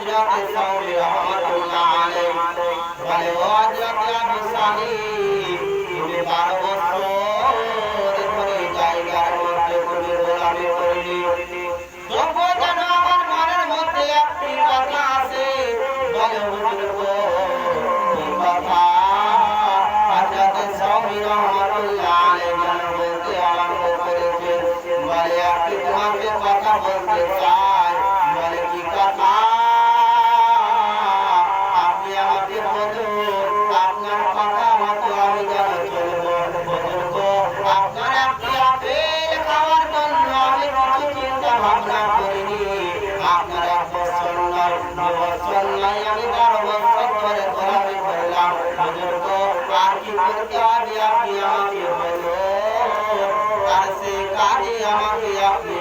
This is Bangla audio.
হযরত সাউরি রাহমাতুল্লাহ আলাইহি বলে ও হযরত আবু সালিম তুমি 12 বছর ধরে জায়গার মধ্যে তুমি গোলামি করলি তবুও যেন আমার মনের মধ্যে একটি কথা আছে বলে হুজুর গো কি কথা হযরত সাউরি রাহমাতুল্লাহ আলাইহি বলতে আরম্ভ করেছে বলে একটি তোমাকে কথা বলতে চাই বলে কি কথা আপনি আমাকে বলুন আপনার কথা মতো আমি যেন চলবো বুজুর্গ আপনার একটি আপেল খাওয়ার জন্য আমি কিছু চিন্তা ভাবনা করিনি আপনার 1 বছর নয় 2 বছর নয় আমি 12 বছর ধরে গোলামি করলাম বুজুর্গ আর কি করতে হবে আপনি আমাকে বলুন আর সে কাজে আমাকে আপনি